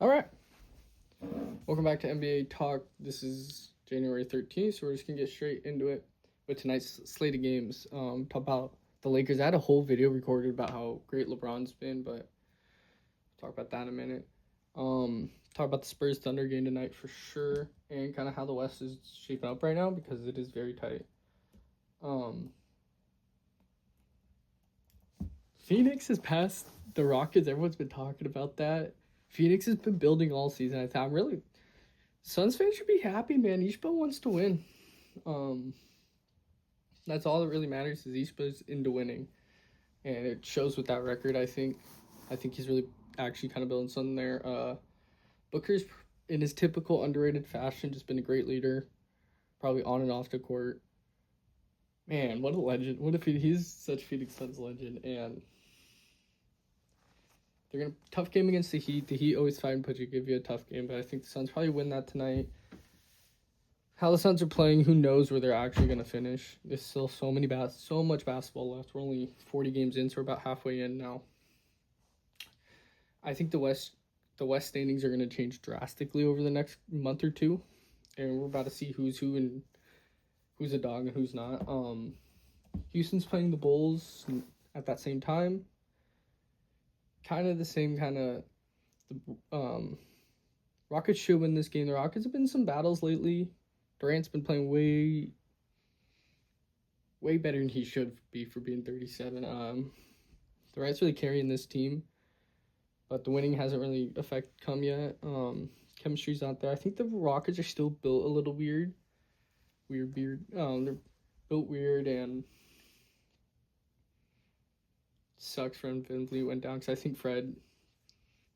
All right. Welcome back to NBA Talk. This is January 13th, so we're just going to get straight into it with tonight's slate of games. Talk about the Lakers. I had a whole video recorded about how great LeBron's been, but talk about that in a minute. Talk about the Spurs Thunder game tonight for sure, and kind of how the West is shaping up right now because it is very tight. Phoenix has passed the Rockets. Everyone's been talking about that. Phoenix has been building all season. I'm really Suns fans should be happy, man. Ishba wants to win. Um, that's all that really matters is Ishba's into winning, and it shows with that record. I think he's really actually kind of building something there. Booker's in his typical underrated fashion just been a great leader, probably on and off the court. Man, what a legend! What if he's such Phoenix Suns legend, and they're gonna tough game against the Heat. The Heat always find give you a tough game, but I think the Suns probably win that tonight. How the Suns are playing, who knows where they're actually gonna finish? There's still so much basketball left. We're only 40 games in, so we're about halfway in now. I think the West standings are gonna change drastically over the next month or two, and we're about to see who's who and who's a dog and who's not. Houston's playing the Bulls at that same time. Kind of the same kind of. The Rockets should win this game. The Rockets have been in some battles lately. Durant's been playing way better than he should be for being 37. Durant's really carrying this team, but the winning hasn't really come yet. Chemistry's not there. I think the Rockets are still built a little weird. They're built weird, and sucks Fred VanVleet went down because I think Fred.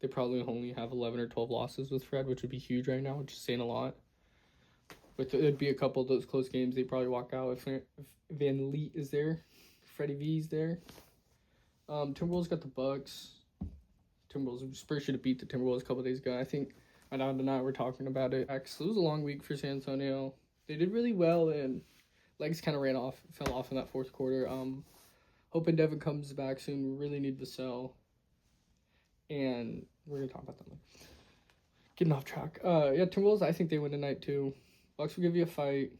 They probably only have 11 or 12 losses with Fred, which would be huge right now, which is saying a lot. But there'd be a couple of those close games they probably walk out if VanVleet is there, Freddie V is there. Timberwolves got the Bucks. Spurs should have beat the Timberwolves a couple of days ago. I think Adam and I were talking about it. It was a long week for San Antonio. They did really well, and legs kind of fell off in that fourth quarter. Hoping Devin comes back soon. We really need to sell. And we're going to talk about them later. Getting off track. Timberwolves, I think they win tonight too. Bucks will give you a fight.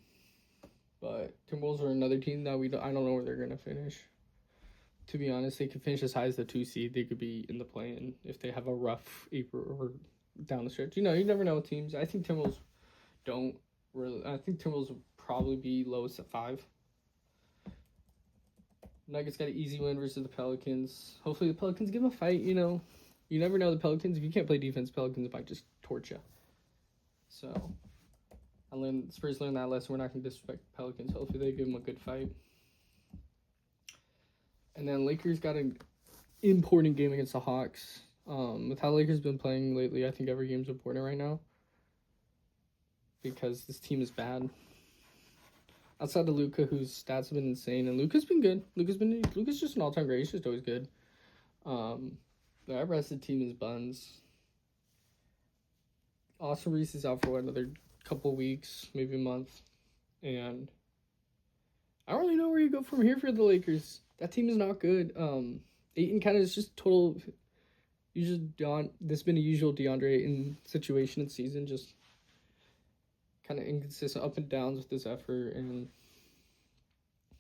But Timberwolves are another team that I don't know where they're going to finish. To be honest, they could finish as high as the 2 seed. They could be in the play-in if they have a rough April or down the stretch. You never know with teams. I think Timberwolves don't really. I think Timberwolves will probably be lowest at 5. Nuggets got an easy win versus the Pelicans. Hopefully the Pelicans give them a fight, You never know the Pelicans. If you can't play defense, Pelicans might just torch you. So, Spurs learned that lesson. We're not going to disrespect the Pelicans. Hopefully they give them a good fight. And then Lakers got an important game against the Hawks. With how Lakers been playing lately, I think every game's important right now. Because this team is bad. Outside of Luka, whose stats have been insane, and Luka's been good. Luka's just an all-time great. He's just always good. The rest of the team is buns. Austin Reese is out for another couple weeks, maybe a month, and I don't really know where you go from here for the Lakers. That team is not good. Ayton kind of is just total. This has been a usual DeAndre Ayton situation in season, just kind of inconsistent up and downs with this effort and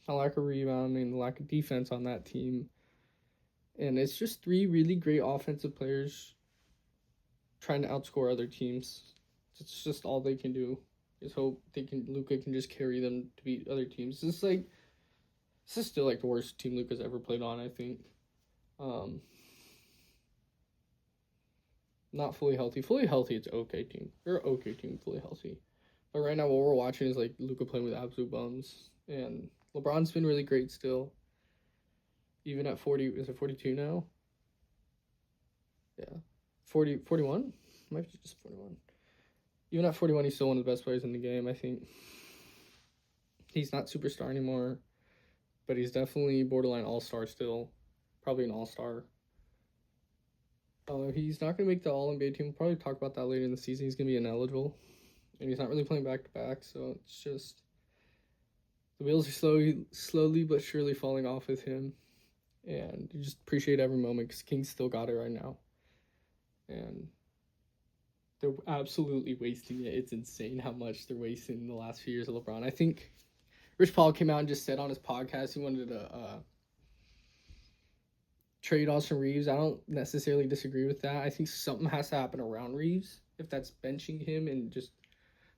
a lack of rebounding, the lack of defense on that team. And it's just 3 really great offensive players trying to outscore other teams. It's just all they can do. Just hope Luka can just carry them to beat other teams. This is still the worst team Luka's ever played on, I think. Not fully healthy. Fully healthy, it's okay team. They're an okay team, fully healthy. But right now, what we're watching is Luka playing with absolute bums, and LeBron's been really great still. Even at 40, is it 42 now? Yeah, 41. Might be just 41. Even at 41, he's still one of the best players in the game. I think he's not superstar anymore, but he's definitely borderline all-star still. Probably an all-star. He's not going to make the All-NBA team. We'll probably talk about that later in the season. He's going to be ineligible. And he's not really playing back-to-back, so it's just. The wheels are slowly but surely falling off with him. And you just appreciate every moment because King's still got it right now. And They're absolutely wasting it. It's insane how much they're wasting in the last few years of LeBron. I think Rich Paul came out and just said on his podcast he wanted to trade Austin Reeves. I don't necessarily disagree with that. I think something has to happen around Reeves, if that's benching him and just.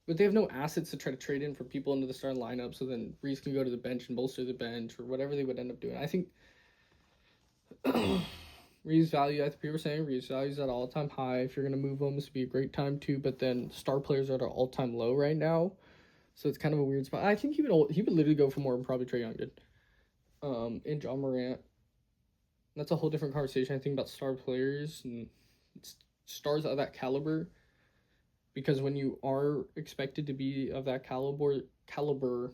But they have no assets to try to trade in for people into the starting lineup, so then Reeves can go to the bench and bolster the bench or whatever they would end up doing. I think Reeves' value, I think people were saying Reeves' value is at all time high. If you're going to move him, this would be a great time too. But then star players are at an all time low right now, so it's kind of a weird spot. I think he would literally go for more and probably Trae Young did. And John Morant. That's a whole different conversation. I think about star players and stars of that caliber, because when you are expected to be of that caliber,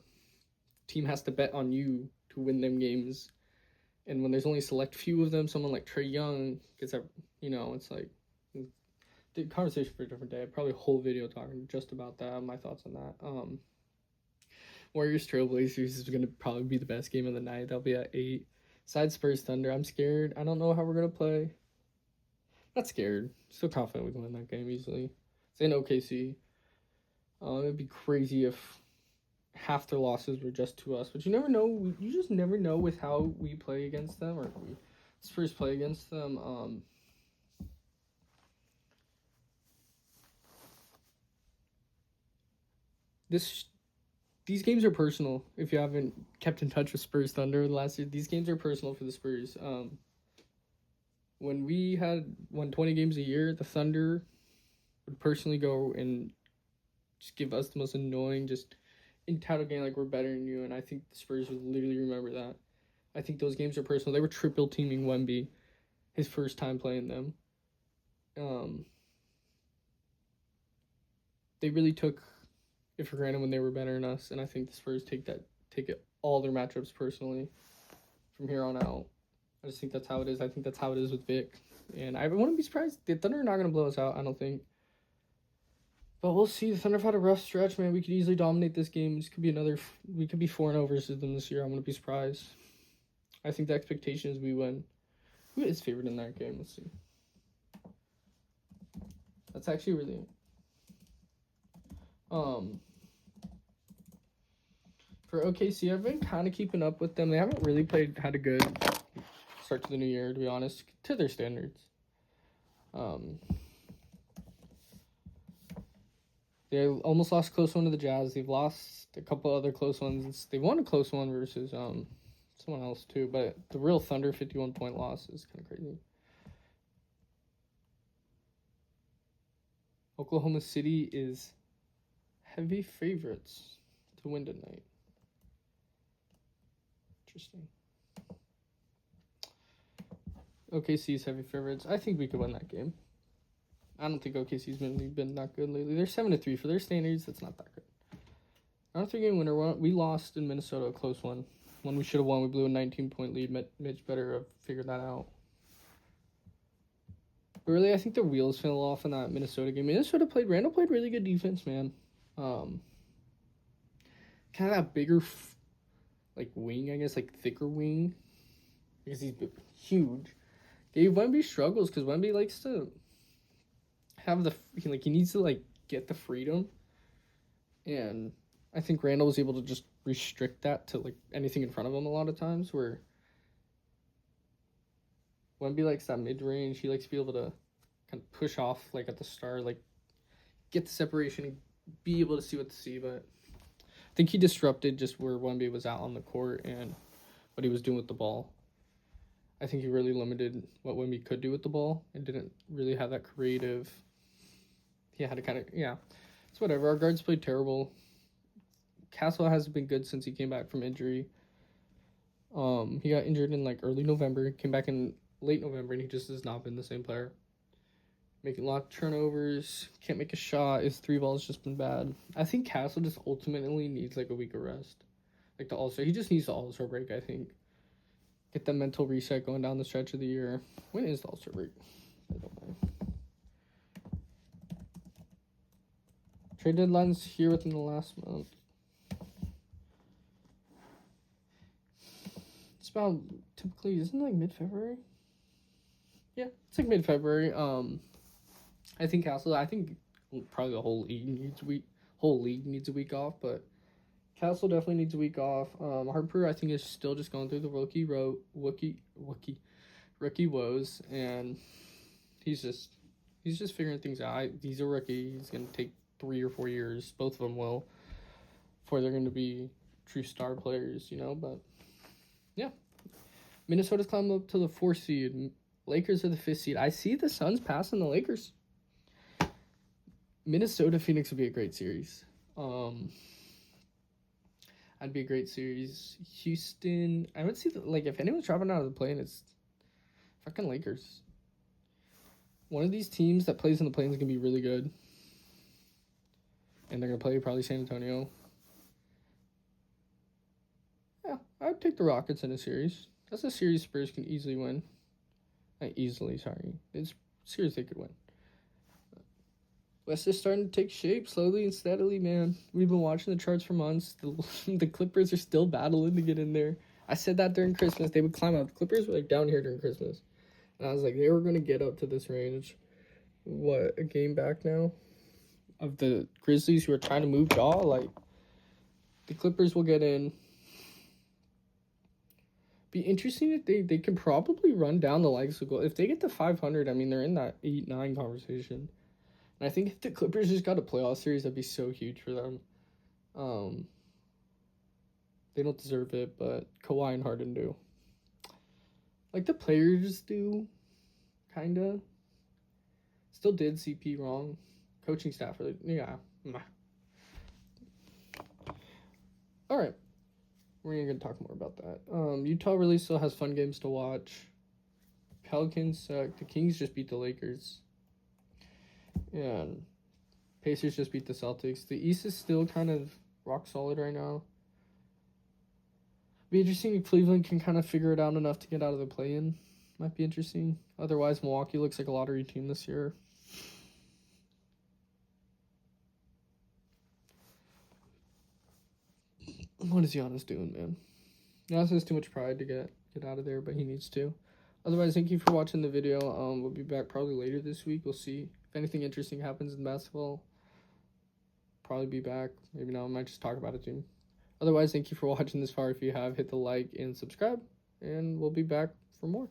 team has to bet on you to win them games. And when there's only a select few of them, someone like Trae Young gets that, it's like the conversation for a different day. Probably a whole video talking just about that, my thoughts on that. Warriors Trailblazers is going to probably be the best game of the night. That'll be at 8. Side Spurs Thunder. I'm scared. I don't know how we're going to play. Not scared. Still confident we can win that game easily. It's in OKC. It'd be crazy if half their losses were just to us, but you never know. You just never know with how we play against them, or Spurs play against them. These games are personal. If you haven't kept in touch with Spurs Thunder the last year, these games are personal for the Spurs. When we had won 20 games a year, the Thunder would personally go and just give us the most annoying, just entitled game like we're better than you, and I think the Spurs would literally remember that. I think those games are personal. They were triple teaming Wemby his first time playing them. They really took it for granted when they were better than us, and I think the Spurs take it all their matchups personally from here on out. I just think that's how it is. I think that's how it is with Vic, and I wouldn't be surprised. The Thunder are not going to blow us out, I don't think. But we'll see. The Thunder have had a rough stretch, man. We could easily dominate this game. This could be we could be 4-0 versus them this year. I wouldn't be surprised. I think the expectation is we win. Who is favored in that game? Let's see. That's actually really. For OKC, I've been kind of keeping up with them. They haven't really had a good start to the new year, to be honest, to their standards. They almost lost a close one to the Jazz. They've lost a couple other close ones. They won a close one versus someone else too. But the real Thunder 51-point loss is kind of crazy. Oklahoma City is heavy favorites to win tonight. Interesting. OKC's heavy favorites. I think we could win that game. I don't think OKC's been that good lately. They're 7-3 for their standards. That's not that good. Our 3-game winner. We lost in Minnesota, a close one. One we should have won. We blew a 19-point lead. Mitch better have figured that out. But really, I think the wheels fell off in that Minnesota game. Randall played really good defense, man. Kind of that bigger, wing, I guess, thicker wing. Because he's huge. Gave Wemby struggles because Wemby likes to have he needs to get the freedom, and I think Randall was able to just restrict that to anything in front of him a lot of times, where Wemby likes that mid-range. He likes to be able to kind of push off at the start, get the separation and be able to see what to see. But I think he disrupted just where Wemby was out on the court and what he was doing with the ball. I think he really limited what Wemby could do with the ball and didn't really have that creative. He had to it's whatever. Our guards played terrible. Castle hasn't been good since he came back from injury. He got injured in early November, came back in late November, and he just has not been the same player. Making a lot of turnovers, can't make a shot. His 3 balls just been bad. I think Castle just ultimately needs a week of rest. The All-Star. He just needs the All-Star break, I think. Get that mental reset going down the stretch of the year. When is the All-Star break? By the way. Trade deadline's here within the last month. It's about typically, isn't it mid-February? Yeah, it's mid-February. I think Probably the whole league needs a week off, but Castle definitely needs a week off. Harper, I think, is still just going through the rookie woes, and he's just figuring things out. He's a rookie. He's gonna take 3 or 4 years. Both of them will, before they're gonna be true star players, But yeah, Minnesota's climbed up to the 4th seed. Lakers are the 5th seed. I see the Suns passing the Lakers. Minnesota Phoenix would be a great series. I'd be a great series. Houston, I would see if anyone's dropping out of the play-in, it's fucking Lakers. One of these teams that plays in the play-in is gonna be really good, and they're gonna play probably San Antonio. Yeah, I'd take the Rockets in a series. That's a series Spurs can easily win. Not easily, sorry. It's a series they could win. West is starting to take shape slowly and steadily, man. We've been watching the charts for months. The Clippers are still battling to get in there. I said that during Christmas. They would climb up. The Clippers were down here during Christmas. And I was like, they were going to get up to this range. What, a game back now? Of the Grizzlies who are trying to move jaw? The Clippers will get in. Be interesting if they can probably run down the likes of goal. If they get to 500, I mean, they're in that 8-9 conversation. And I think if the Clippers just got a playoff series, that'd be so huge for them. They don't deserve it, but Kawhi and Harden do. The players do, kind of. Still did CP wrong. Coaching staff, yeah. All right. We're going to talk more about that. Utah really still has fun games to watch. Pelicans suck. The Kings just beat the Lakers. Yeah, Pacers just beat the Celtics. The East is still kind of rock solid right now. Be interesting if Cleveland can kind of figure it out enough to get out of the play-in. Might be interesting. Otherwise, Milwaukee looks like a lottery team this year. What is Giannis doing, man? Giannis has too much pride to get out of there, but he needs to. Otherwise, thank you for watching the video. We'll be back probably later this week. We'll see if anything interesting happens in basketball. Probably be back. Maybe not. I might just talk about it soon. Otherwise, thank you for watching this far. If you have, hit the like and subscribe. And we'll be back for more.